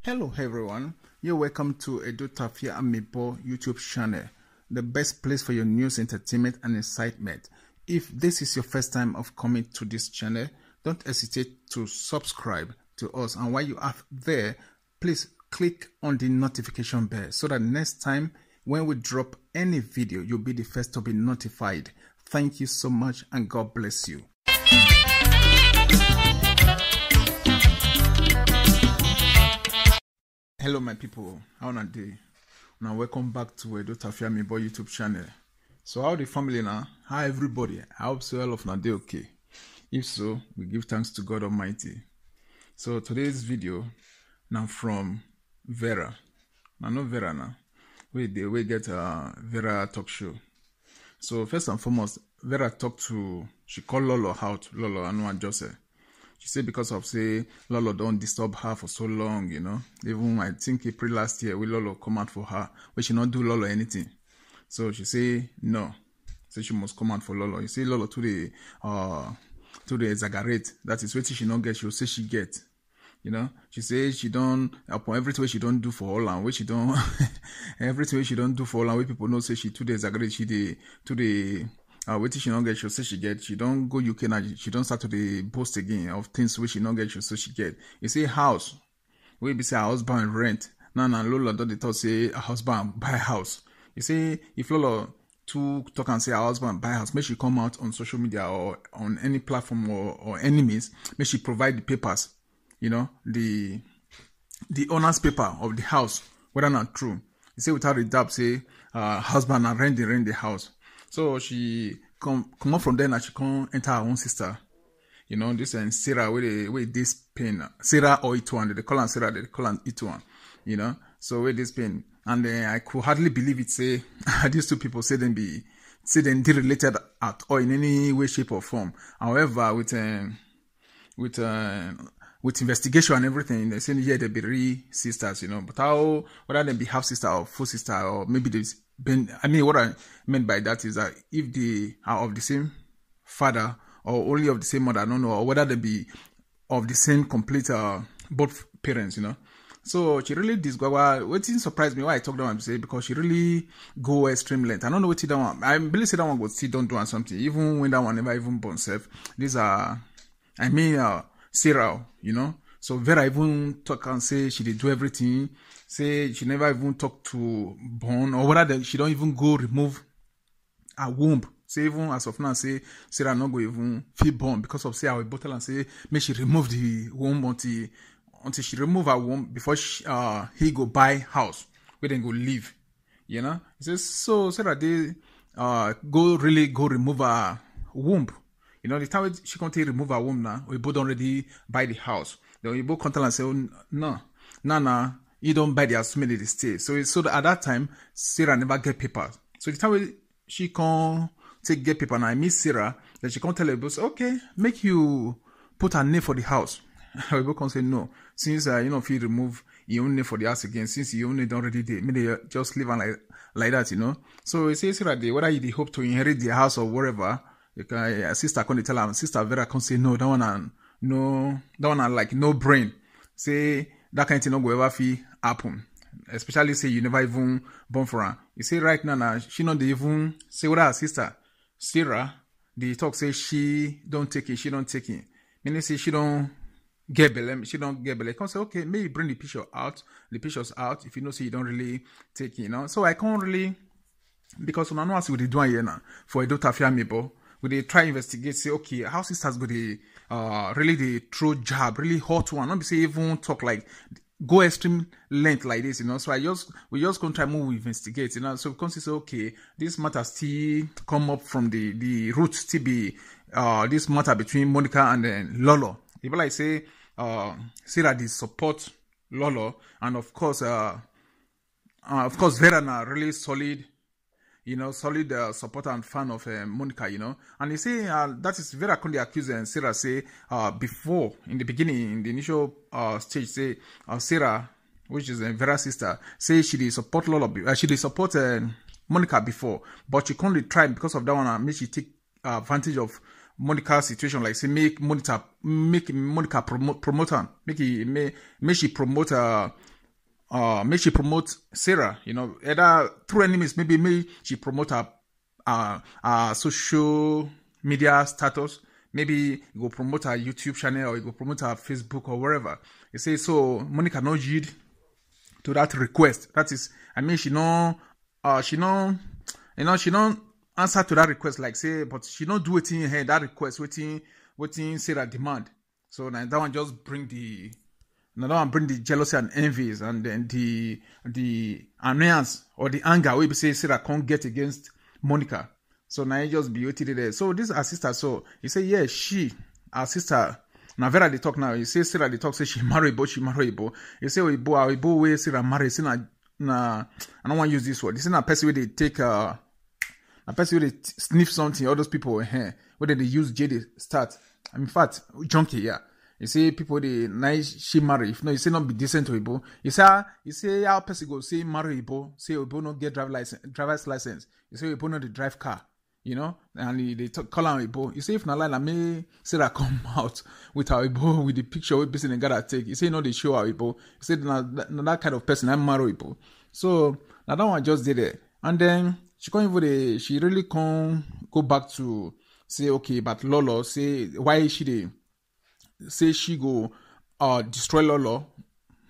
Hello everyone, you're welcome to Edotafia Amiibo YouTube channel, the best place for your news, entertainment and excitement. If this is your first time of coming to this channel, don't hesitate to subscribe to us, and while you are there, please click on the notification bell so that next time when we drop any video, you'll be the first to be notified. Thank you so much and God bless you. Hello my people, how are you? Now welcome back to Edotafia Amiibo YouTube channel. So how the family now? How everybody? I hope so all of now they okay. If so, we give thanks to God Almighty. So today's video now from Vera. Now not Vera now. We get a Vera talk show. So first and foremost, Vera talked to, she called Lolo out, Lolo and Joseph. She said because of say Lolo don't disturb her for so long, you know. Even I think April last year, we Lolo come out for her, but she not do Lolo anything. So she say no. So she must come out for Lolo. You see Lolo to the exaggerate. That is what she not get, she'll say she get. You know, she says she don't upon everything she don't do for Holland, which she don't everything she don't do for Holland, where people know say she to the exaggerate, she to the wait till she don't get, she'll say she get. She don't go UK now, she don't start to the boast again of things which she don't get, she'll say she get. You say house, we be say her husband rent. Now Lola don't they talk say a husband buy house. You say if Lola to talk and say her husband buy house, make she come out on social media or on any platform or any means, make she provide the papers, you know, the owner's paper of the house, whether not true. You say without a doubt, say husband and rent the house. So she come up from there and she can enter her own sister. You know, this and Sarah with this pain. Sarah or Ituan, they call her Sarah, they call her Ituan. You know, so with this pain. And I could hardly believe it, say these two people say them related at all in any way, shape or form. However, with investigation and everything, they say yeah they be real sisters, you know. But how whether they be half sister or full sister, or maybe there's been, I mean what I meant by that is that if they are of the same father or only of the same mother, I don't know, or whether they be of the same complete both parents, you know. So she really discovered what didn't surprise me why I talked that one to say, because she really go extreme length. I don't know what that one. I believe say that one would still don't do something, even when that one never even born self. These are Sarah, you know. So Vera even talk and say she did do everything. Say she never even talk to born, or whether she don't even go remove her womb. Say even as of now, say Sarah not go even feel born because of say our bottle and say may she remove the womb until she remove her womb before he go buy house where then go live. You know. He says so Sarah they go remove her womb. You know, the time she can't remove her womb now, we both already buy the house. Then we both contact and say, oh, no, you don't buy the house, maybe they stay. So at that time, Sarah never get papers. So the time she can get paper, and I miss Sarah, then she can't tell her boss, okay, make you put her name for the house. We both can say no, since you know if you remove your own name for the house again, since you only don't already did, maybe just leave her like that, you know. So it says Sarah, whether you hope to inherit the house or whatever. Because sister can't tell her, sister Vera can't say no, that one like no brain. Say that kind of thing not go ever feel happen. Especially say you never even born for her. You say right now she not even say what her sister Sarah, the talk say she don't take it. Meaning say she don't get belly, Can't say okay, maybe bring the pictures out if you know say you don't really take it, you know. So I can't really, because when I know what we do here now for Edotafia Amiibo. Would they try investigate, say, okay, how sisters go they really the throw jab, really hot one, not be say even talk like go extreme length like this, you know. So we just gonna try move investigate, you know. So we can say, okay, this matter still come up from the root still be this matter between Monica and then Lolo. If like say Sarah they support Lolo, and of course Vera na really solid. You know, solid supporter and fan of Monica, you know. And they say that is very according to accuse and Sarah say before, in the beginning, in the initial stage, say Sarah, which is Vera's sister, say she did support Lolo, she did support Monica before, but she can't try because of that one, make she take advantage of Monica's situation, like say make Monica promote her, make she promote make she promote Sarah, you know, either through any means, maybe she promote her social media status. Maybe you go promote her YouTube channel or you go promote her Facebook or wherever. You say, so Monica no yield to that request. That is, I mean, she don't answer to that request, like say, but she don't do it in her, that request, waiting Sarah demand. So now that one just bring the jealousy and envies, and then the annoyance or the anger we say Sarah can't get against Monica. So now you just be waiting there. So this is her sister. So you say, yeah, our sister. Now Vera they talk now. You say Sarah they talk, say she marry Ibo. You say Ibo way Sarah marry. Say na I don't want to use this word. This is not a person where they take a person where they sniff something. All those people here where they use J they start. In fact, junkie, yeah. You see people they nice she marry. If no, you say not be decent to Ibo. You say how person go say marry Ibo. Say Ibo not get driver's license. You say Ibo not the drive car. You know, and they call her Ibo. You say if Nala may Sarah come out with her Ibo with the picture we person and gotta take. You say no, they show her Ibo. You say that kind of person I'm marry Ibo. So now that one just did it, and then she can't even she really can't go back to say okay, but Lolo say why she dey say she go destroy Lolo.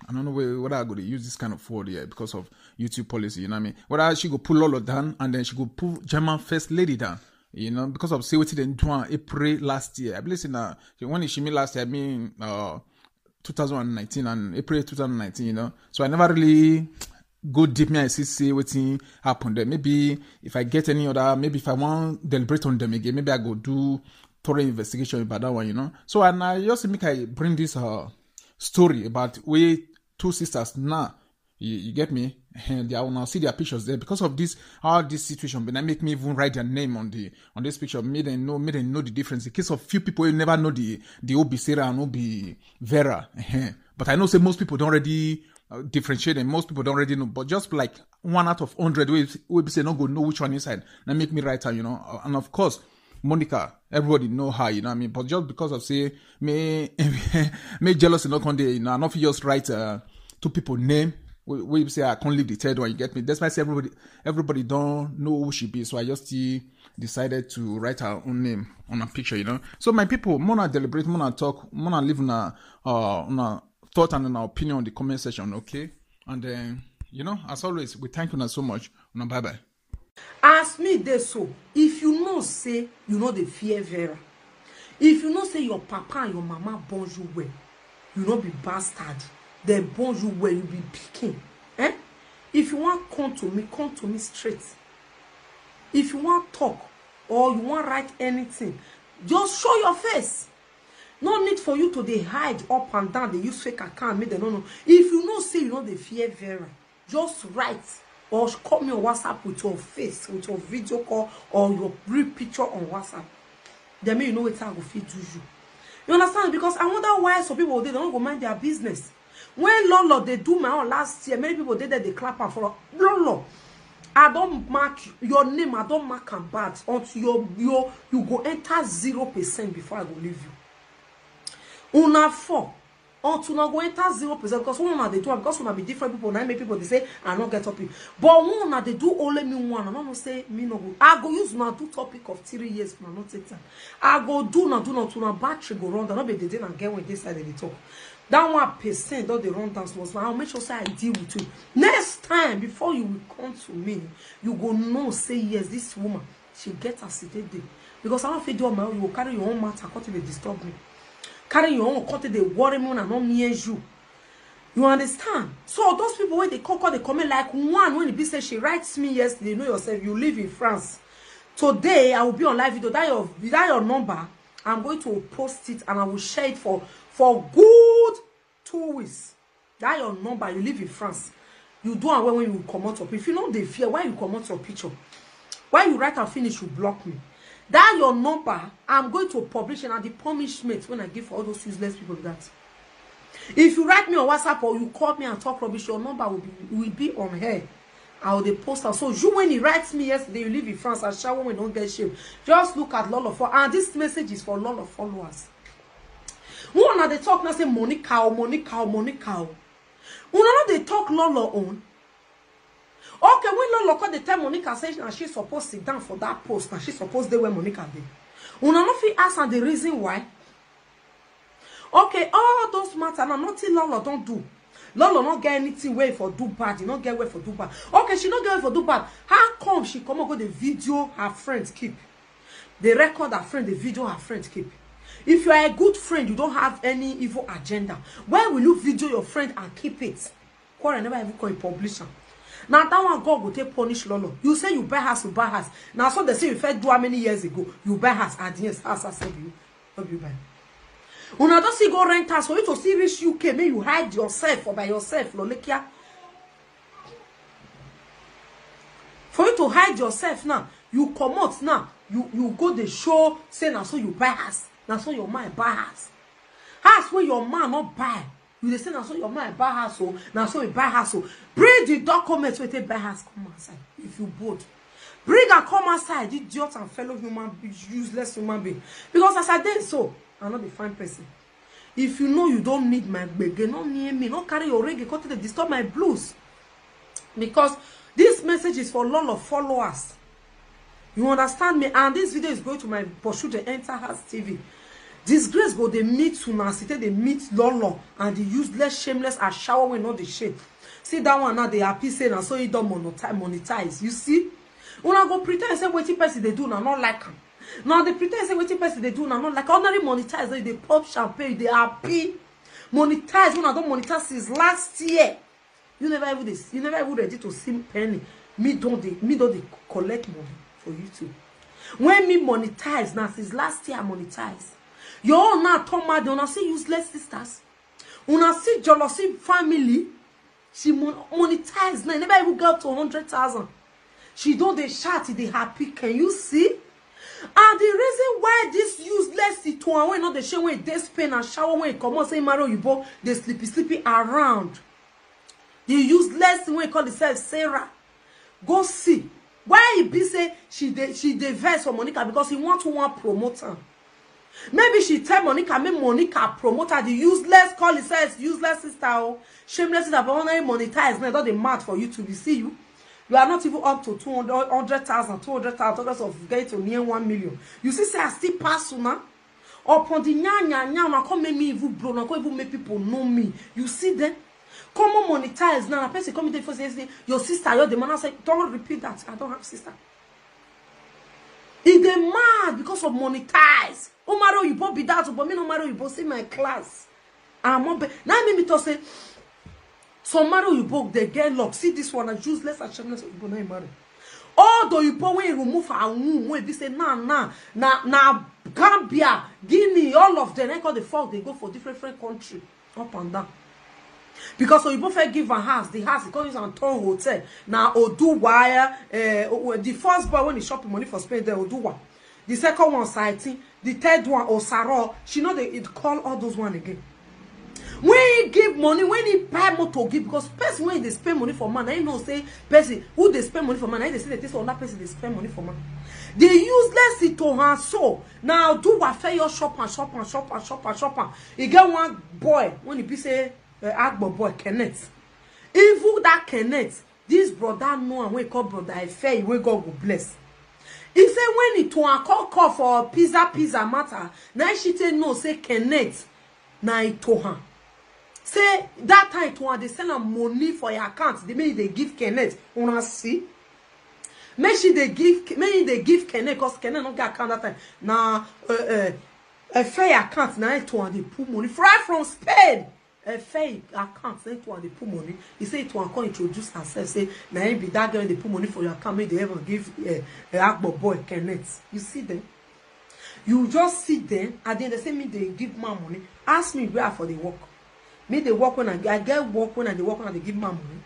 I don't know whether I go to use this kind of word here because of YouTube policy, you know what I mean? Whether she go pull Lolo down and then she go pull German First Lady down, you know, because of say what they do in April last year. I believe when she made last year, I mean 2019 and April 2019, you know. So I never really go deep me and see what happened there. Maybe if I get any other, maybe if I want to deliberate on them again, maybe I go do thorough investigation about that one, you know. So and I just make I bring this story about we two sisters now. You get me? And I will now see their pictures there because of this situation. But that make me even write their name on this picture. Made them know the difference. In case of few people you never know the Obi Sarah and Obi Vera. But I know say most people don't already differentiate them. Most people don't already know. But just like 1 out of 100 we say not go know which one inside. That make me write her, you know. And of course, Monica, everybody know her, you know what I mean? But just because of say me jealous not on there, you know, not just write two people name. We say I can't leave the third one, you get me? That's why I say everybody don't know who she be. So I just decided to write her own name on a picture, you know. So my people, Mona deliberate, Mona talk, Mona live on a thought and an opinion on the comment section, okay? And then, you know, as always, we thank you so much. Bye bye. Ask me this so if you know say you know the fear Vera. If you know say your papa and your mama born you well, you know be bastard. They born you well, you be picking. If you want come to me straight. If you want talk or you want write anything, just show your face. No need for you to they hide up and down. They use fake account. Make them no. If you know say you know the fear Vera, just write or call me on WhatsApp with your face, with your video call or your real picture on WhatsApp. Then you know what I go feed to you. You understand? Because I wonder why some people they don't go mind their business. When Lolo they do my own last year, many people did that they clap her for Lolo. I don't mark your name, I don't mark and bad until you go enter 0% before I go leave you. Una 4 until now go enter 0% because one they do because one be different people. Now make people they say I not get topic. But one they do only me one. I don't say me no go. I go use now do topic of 3 years for not take time. I go do not to na battery go run. Not be the day and get when they side they talk. That 1% that they run down was I'll make sure say I deal with you. Next time before you will come to me, you go know say yes, this woman she get her seated there. Because I don't feel do my own, you will carry your own matter, cut they disturb me. Carry your own cut they worry me and not near you. You understand? So those people when they call they comment like one when the be say she writes me yesterday, you know yourself, you live in France. Today I will be on live video. That your number. I'm going to post it and I will share it for good 2 weeks. That your number. You live in France. You do and when you come out up. If you know they fear, why you come out your picture? Why you write and finish, you block me. That your number. I'm going to publish and the punishment when I give for all those useless people that. If you write me on WhatsApp or you call me and talk rubbish, your number will be on here. I will post her. So you when he writes me yesterday, you live in France, I shower when we don't get shame. Just look at Lolo for and this message is for Lolo followers. One of the talk now say Monica. Una not they they talk Lolo own. Okay, when Lolo called the time Monica says now she's supposed to sit down for that post, now she's supposed to where Monica did. Una no fit ask her the reason why. Okay, all those matter now nothing Lolo don't do. Lolo not get anything way for do bad. You not get way for do bad. Okay, she not get way for do bad. How come she come and go the video her friends keep? They record her friend, the video her friends keep. If you are a good friend, you don't have any evil agenda. Why will you video your friend and keep it? Quarrel never even call it publisher. Now that one God will take punish Lolo. You say you buy house, you buy house. Now so they say you first do how many years ago you buy house and yes, house I said you. What you buy? Una don't see go rent house for you to see reach UK. May you hide yourself or by yourself, Lolekia. For you to hide yourself now, you come out now. You go the show say now so you buy house. Now so your man buy house. House where your man not buy. You say now so your man buy house. So now so you buy house. So bring the documents where they buy house. Come outside. If you both. Bring and come outside. Idiot and fellow human useless human being. Because as I did so, I'm not the fine person. If you know you don't need my bege, not near me, not carry your reggae, because they disturb my blues. Because this message is for lot of followers. You understand me? And this video is going to my pursue the Enter House TV. Disgrace go they meet Sunasite, they meet Lolo, and the useless, shameless are shower when not the shit. See that one now they happy saying and so you don't monetize. You see? When I go pretend say what person they do now not like them. Now they pretend say what person they do now not like ordinary monetize. They pop champagne, they happy. Monetize when I don't monetize since last year. You never even ready to see penny. Me don't they collect money for YouTube. When me monetize now since last year I monetize. You all now turn mad, una see useless sisters. Una see jealousy family. She monetize now. Never even go up to 100,000. She don't they shout, they happy. Can you see? And the reason why this useless situation when not the show when they spend and shower when it come on say Maro Yubo, they sleepy around. The useless when it call itself Sarah. Go see. Why he be say she diverse for Monica because he want promoter. Maybe she tell Monica, make Monica promoter the useless call itself useless sister or shameless sister but only monetize now they mad for you to see you. You are not even up to 200,000, 200,000 of getting to near 1 million. You see, say I still pass now. Upon the nya, come make me even blow, now come even make people know me. You see them? Come on, monetize now. A person come in for say, your sister, you're the man. I say, don't repeat that. I don't have sister. If they mad because of monetize. Oh, Maro, you both be that, but me no Maro, you both see my class. I'm on. Now me to say. So Maro you book they get locked. See this one as useless and shameless you both marry. Although you both when you remove her womb, when they say nah Gambia, Guinea, all of them they call the fault they go for different country up and down. Because so you both give a house, the house is called Anton Hotel. Now Oduwa, the first boy when he shopping money for Spain, there Oduwa. The second one Saiti, the third one Osaro. She know they call all those one again. When he give money, when he buy motor give, because person when they spend money for man, I know say person who they spend money for man, I they say that this or that person they spend money for man. They useless it to her so now do what fair your shop. He get one boy when he be say Agbo boy Kenneth. Even that Kenneth, this brother know and we call brother I fair we God will bless. He say when he to a call for pizza matter, now she say no say Kenneth na it to her. Say that time to they send them money for your account. They may they give Kenneth. Una see. Maybe they give Kenneth because Kenneth not get account that time. Now a fair account now it to they put money. Fly from Spain. A fair account say to they put money. He say to come introduce herself. Say now be that girl they put money for your account. Maybe they ever give a Agbo boy Kenneth. You see them. You just sit there and then they say me they give my money. Ask me where for the work. Me they work when I get work when they work when they give my money.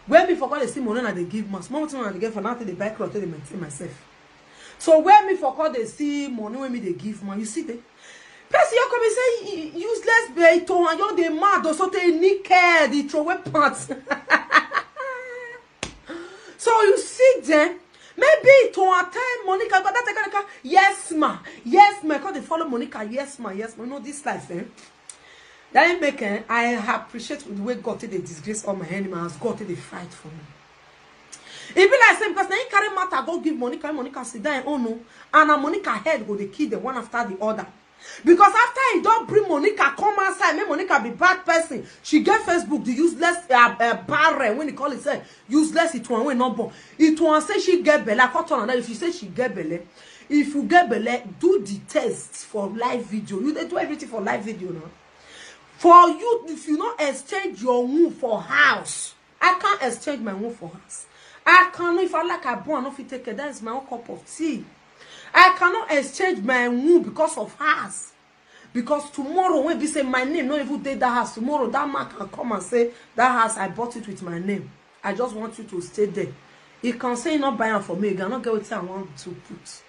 When me forgot they see money and they give my small thing and they get for nothing they buy clothes they maintain myself. So when me forgot they see money when me they give my you see them. Person you come and say useless bait and you they mad or so they naked they throw away parts. So you see them. Maybe to a time Monica got that yes ma because they follow Monica yes ma you know this life That make I appreciate the way God did the disgrace all my enemies. God did the fight for me. It be like same because now you carry matter go give Monica sit down oh no, and Monica head go they kill the one after the other. Because after he don't bring Monica come outside, make Monica be bad person. She get Facebook the useless barren when he call it say useless it one way number. It one say she get belle. I cut on that if you say she get belle. If you get belle, do the test for live video. You they do everything for live video now. For you, if you not exchange your womb for house, I can't exchange my womb for house. I cannot, if I like I born, if you take it, that is my own cup of tea. I cannot exchange my womb because of house. Because tomorrow, when we say my name, not even take that house, tomorrow that man can come and say, that house, I bought it with my name. I just want you to stay there. He can say, not buy it for me, you cannot get what I want to put.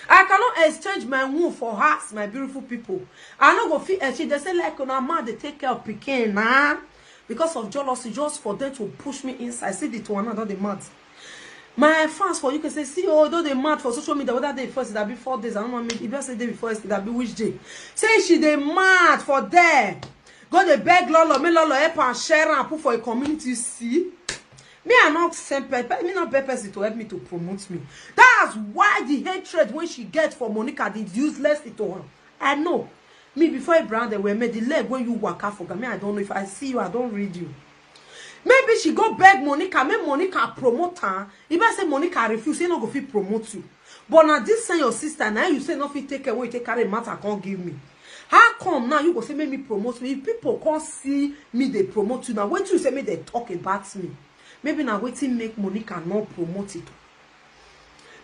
I cannot exchange my womb for house, my beautiful people. I not go feel exchange. They say like on a man they take care of Pekin nah? Because of jealousy, just for them to push me inside. See the two another the mad. My fans for you can say, see, although they mad for social media, whether they first that be 4 days, I don't want me. If I say day before that be which day. Say she they mad for there. Go they beg Lolo, me Lolo help and share and put for a community see. Me are not simple, me not purpose to help me to promote me. That's why the hatred when she gets for Monica is useless to her. I know. Me before Abraham they were made the leg when you walk out for me. I don't know if I see you, I don't read you. Maybe she go beg Monica, make Monica promote her. If I say Monica refuse, she not go fit promote you. But now this say your sister, now you say not fit take away, take carry matter, can't give me. How come now you go say make me promote me? If people can't see me, they promote you. Now wait till you say me they talk about me. Maybe now waiting make Monica not promote it.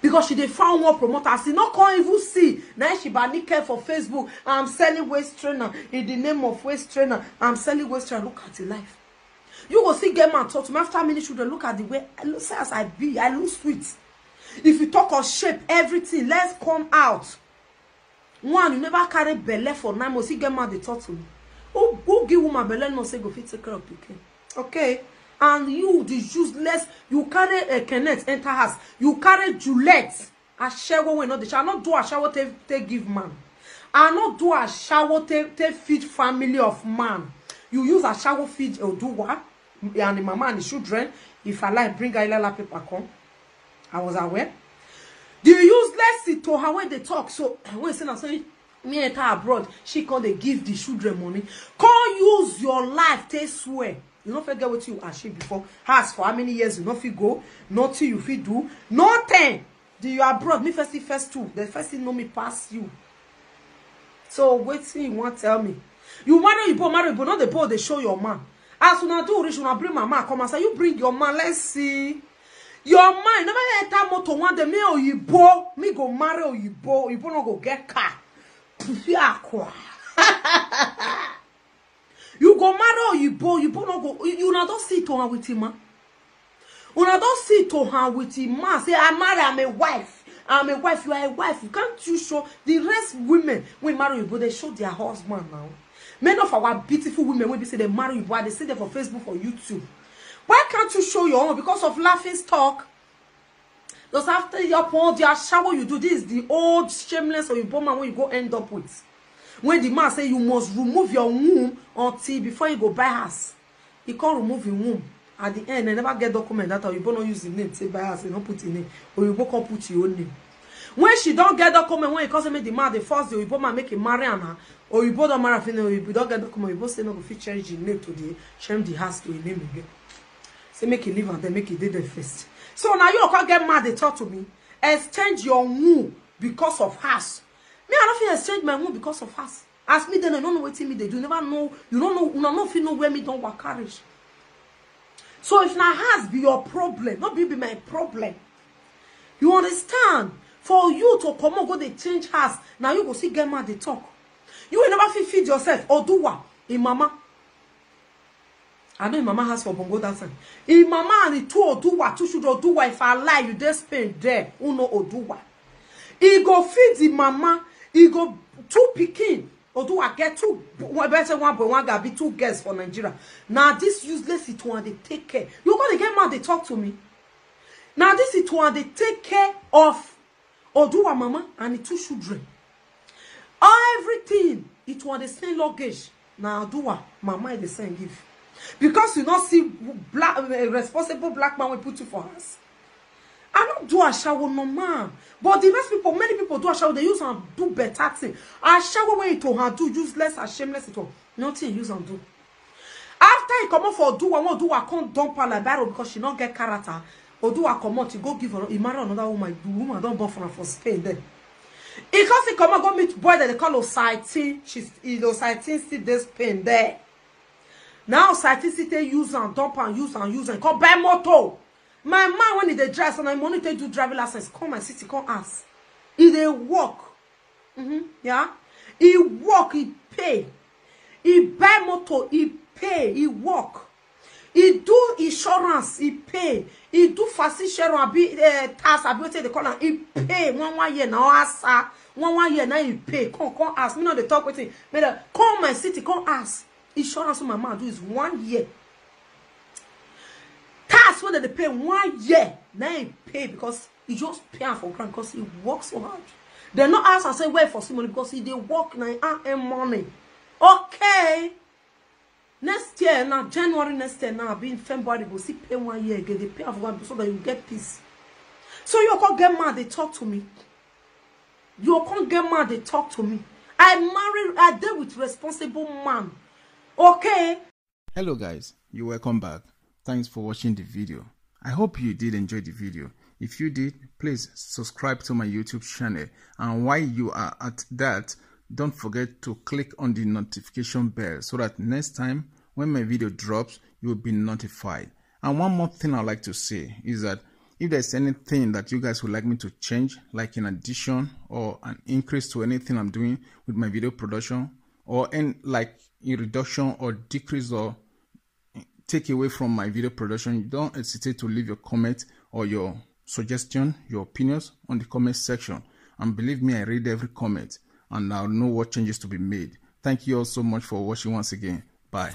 Because she they found one promoter. She not can't even see. Now she banning care for Facebook. I'm selling waist trainer. In the name of waist trainer. I'm selling waist trainer. Look at the life. You go see get man talk to me after minutes. You look at the way I look as I be. I look sweet. If you talk of shape, everything, let's come out. One, you never carry belly for 9 months. You get man they talk to me. Who give woman belly no say go fit take care of pikin. Okay. And you, the useless, you carry a Kenneth enter house. You carry Juliet. A shower when not the shall not do a shower take give man. I not do a shower take feed family of man. You use a shower feed or do what? And the mama and the children. If I like bring a little paper come. I was aware. The useless to her when they talk. So when say say me enter abroad, she can they give the children money. Can't use your life, they swear. You don't forget what you achieved before. Has for how many years you not fit go, nothing you fit do, nothing. Do you abroad? Me first two. The first thing know me pass you. So wait till you want tell me. You marry but not the boy they show your man. As soon as do rich, when I bring my man, come and say you bring your man. Let's see. Your man never had time motor one day. Me or you bo, me go marry or you no go get car. You go marry or you no go. You not don't see to her with him, man. You not don't see to her with him, man. Say I marry, I'm a wife. I'm a wife. You are a wife. You can't you show the rest women when marry you, but they show their husband now. Many of our beautiful women when we say they marry you, but they say they for Facebook or YouTube. Why can't you show your own? Because of laughing stock. Because after your shower you do this, the old shameless or you bomb when you go end up with. When the man say you must remove your womb until before you go buy house, he can't remove your womb. At the end, they never get document that or you don't use the name, say buy house, you don't put your name, or you can't put your own name. When she don't get document, when you cause me the man, the first day you both make a marry her, or you both don't marry her, or you don't get document, you both say no go fit change the name to the change the house to a name again. Say make it live and then make it did the first. So now you can't get mad. They talk to me. Exchange your womb because of house. Me, I don't feel exchange my womb because of house. Ask me then I don't know what me they do. Never know. You don't know. You don't feel know where me don't work courage. So if now house be your problem, not be my problem. You understand? For you to come on go they change house. Now you go see get mad. They talk. You will never feed yourself or do what? In mama. I know mama has for bongo that time. If mama and the two Oduwa, two should Oduwa. If I lie, you just spend there. Uno Oduwa. He go feed the mama. He go 2 pikin. Oduwa get 2. Better 1 boy, 1 girl. Be 2 girls for Nigeria. Now this useless it one they take care. You gonna get mad? They talk to me. Now this it one they take care of Oduwa mama and the 2 children. Everything it was the same luggage. Now do what mama is the same give. Because you not see black responsible black man will put you for us. I don't do a shower no man. But the rest people, many people do a shower, they use and do better thing. A shower when it to do useless and shameless it all. Nothing use and do. After he come out for do I want do I can't dump her like barrel because she not get character. Or do I come out to go give her he marry another woman, the woman don't born for Spain then. Because he come out go meet boy that they call Osaitin. She's Osaitin still this Spain there. Now Osaitin still use and dump and use and come buy motor. My man when he dey drive, so my money to do driving license. Come my city, come ask. He dey walk. Yeah. He walk, he pay. He buy motor, he pay, he walk. He do insurance, he pay. He do fast insurance, tax, what they call it, he pay. One year now, asa. One year now he pay. Come ask. Me not they talk with him. Come my city, come ask. Insurance my man do is 1 year. Tax what they pay 1 year. Now he pay because he just pay for grant because he works so hard. They not ask and say where for some money because he they work now and money. Okay. Next year now, January next year now, being February, go see pay 1 year again. They pay for one so that you get peace. So you can't get mad, they talk to me. You can't get mad, they talk to me. I deal with responsible man. Okay. Hello guys, you're welcome back. Thanks for watching the video. I hope you did enjoy the video. If you did, please subscribe to my YouTube channel. And while you are at that, don't forget to click on the notification bell so that next time when my video drops, you will be notified. And one more thing I'd like to say is that if there's anything that you guys would like me to change, like an addition or an increase to anything I'm doing with my video production, or like a reduction or decrease or take away from my video production, don't hesitate to leave your comment or your suggestion, your opinions on the comment section. And believe me, I read every comment and I'll know what changes to be made. Thank you all so much for watching once again. Bye.